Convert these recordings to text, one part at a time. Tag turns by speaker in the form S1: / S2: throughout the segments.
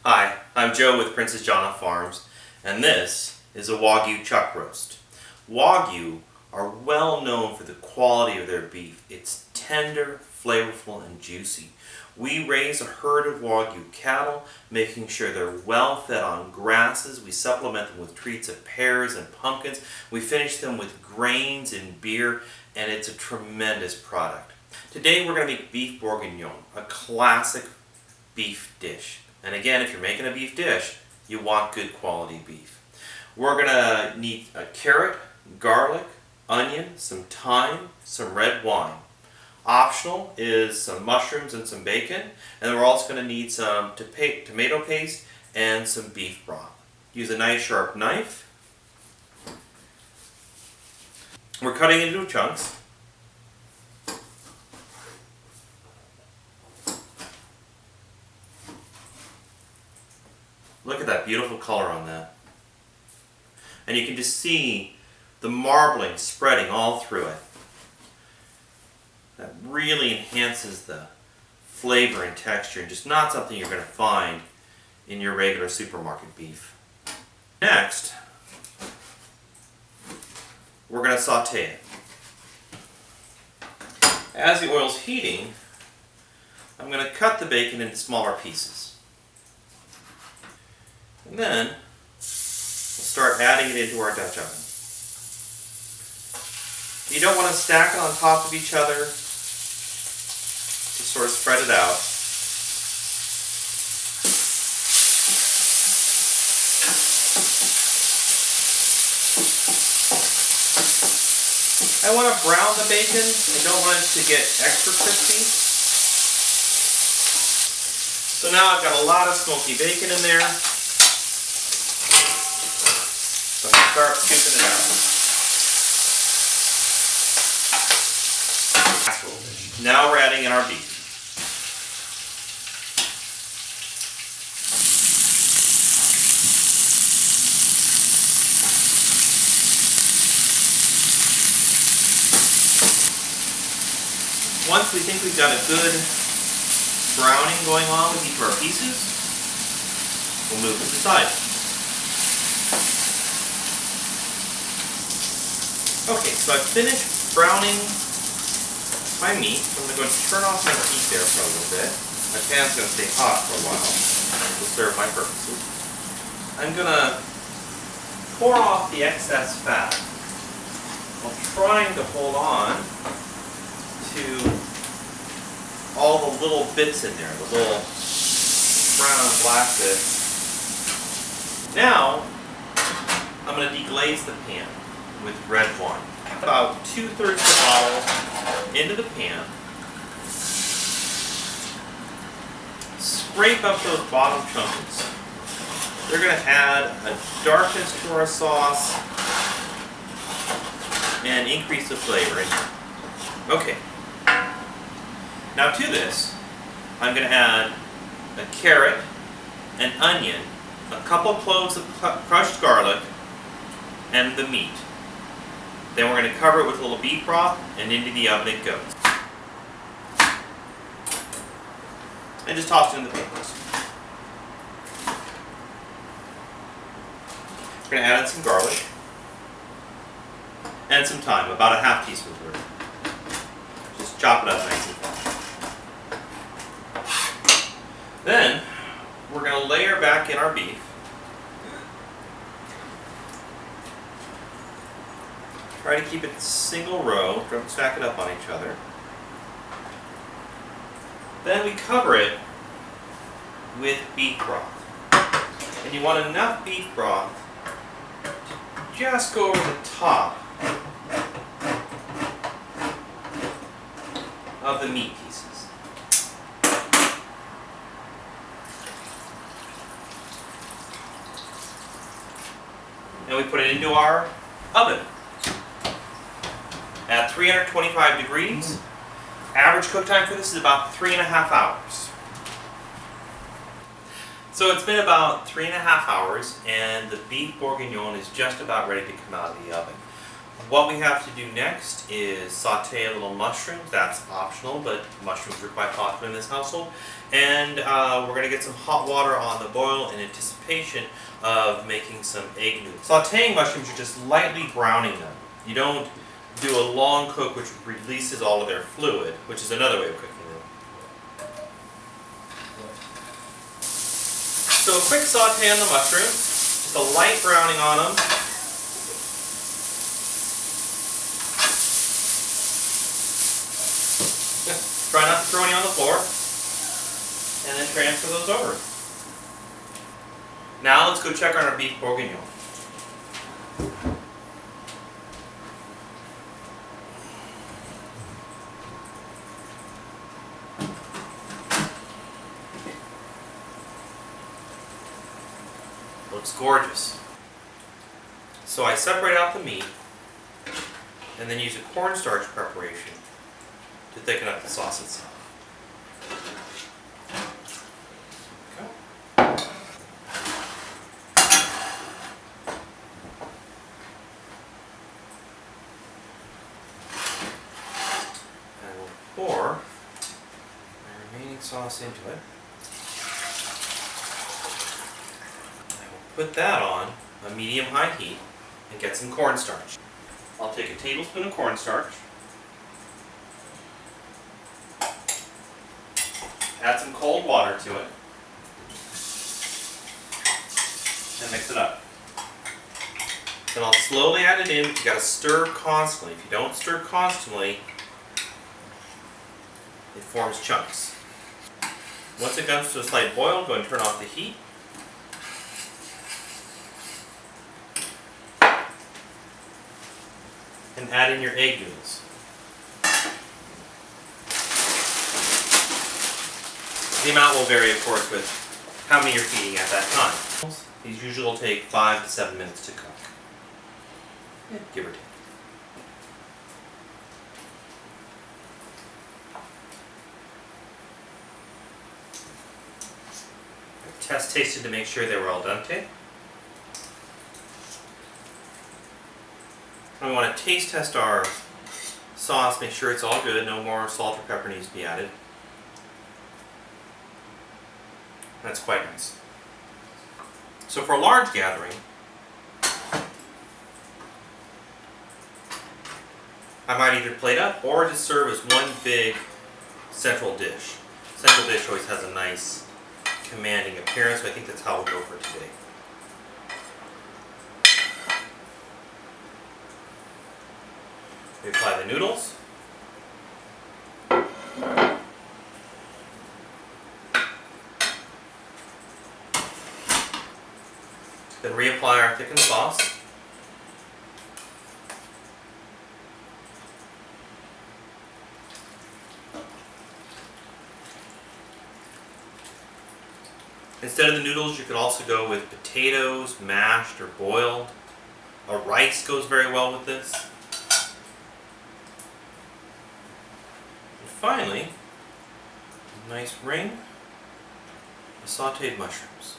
S1: Hi, I'm Joe with Princess Jana Farms, and this is a Wagyu chuck roast. Wagyu are well known for the quality of their beef. It's tender, flavorful, and juicy. We raise a herd of Wagyu cattle, making sure they're well fed on grasses. We supplement them with treats of pears and pumpkins. We finish them with grains and beer, and it's a tremendous product. Today we're going to make beef bourguignon, a classic beef dish. And again, if you're making a beef dish, you want good quality beef. We're going to need a carrot, garlic, onion, some thyme, some red wine. Optional is some mushrooms and some bacon, and we're also going to need some tomato paste and some beef broth. Use a nice sharp knife. We're cutting into chunks. Look at that beautiful color on that. And you can just see the marbling spreading all through it. That really enhances the flavor and texture, and just not something you're going to find in your regular supermarket beef. Next, we're going to saute it. As the oil's heating, I'm going to cut the bacon into smaller pieces. And then we'll start adding it into our Dutch oven. You don't want to stack it on top of each other. Just sort of spread it out. I want to brown the bacon. I don't want it to get extra crispy. So now I've got a lot of smoky bacon in there. So I'm going to start scooping it out. Now we're adding in our beef. Once we think we've got a good browning going on with each of our pieces, we'll move it aside. Okay, so I've finished browning my meat. So I'm going to turn off my heat there for a little bit. My pan's going to stay hot for a while to serve my purposes. I'm going to pour off the excess fat while trying to hold on to all the little bits in there, the little brown and black bits. Now, I'm going to deglaze the pan with red wine. About 2/3 of the bottle into the pan. Scrape up those bottom chunks. They're going to add a darkness to our sauce and increase the flavor in here. Okay. Now to this, I'm going to add a carrot, an onion, a couple cloves of crushed garlic, and the meat. Then we're going to cover it with a little beef broth, and into the oven it goes. And just toss it in the pan. We're going to add in some garlic and some thyme, about a half teaspoon's worth. Just chop it up nice and fine. Then we're going to layer back in our beef. Try to keep it single row, don't stack it up on each other. Then we cover it with beef broth. And you want enough beef broth to just go over the top of the meat pieces. And we put it into our oven at 325 degrees. Average cook time for this is about 3.5 hours. So it's been about 3.5 hours, and the beef bourguignon is just about ready to come out of the oven. What we have to do next is saute a little mushrooms. That's optional, but mushrooms are quite popular in this household. And we're going to get some hot water on the boil in anticipation of making some egg noodles. Sauteing mushrooms, you're just lightly browning them. You don't do a long cook which releases all of their fluid, which is another way of cooking them. So a quick saute on the mushrooms, just a light browning on them. Try not to throw any on the floor, and then transfer those over. Now let's go check on our beef bourguignon. Looks gorgeous. So I separate out the meat and then use a cornstarch preparation to thicken up the sauce itself. Okay. I will pour my remaining sauce into it. I will put that on a medium-high heat and get some cornstarch. I'll take a tablespoon of cornstarch, add some cold water to it, and mix it up. Then I'll slowly add it in. You gotta stir constantly. If you don't stir constantly, it forms chunks. Once it comes to a slight boil, go and turn off the heat. And add in your egg noodles. The amount will vary, of course, with how many you're feeding at that time. These usually will take 5 to 7 minutes to cook. Yeah, give or take. Test tasted to make sure they were al dente. And we want to taste test our sauce, make sure it's all good, no more salt or pepper needs to be added. That's quite nice. So for a large gathering, I might either plate up or just serve as one big central dish. Central dish always has a nice commanding appearance, so I think that's how we'll go for today. We apply the noodles. Then reapply our thickened sauce. Instead of the noodles, you could also go with potatoes, mashed or boiled. A rice goes very well with this. And finally, a nice ring of sauteed mushrooms.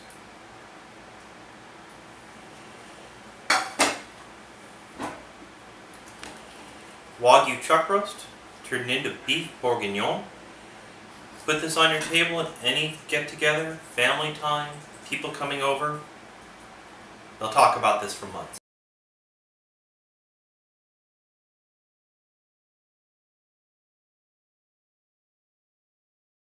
S1: Wagyu chuck roast turned into beef bourguignon. Put this on your table at any get-together, family time, people coming over. They'll talk about this for months.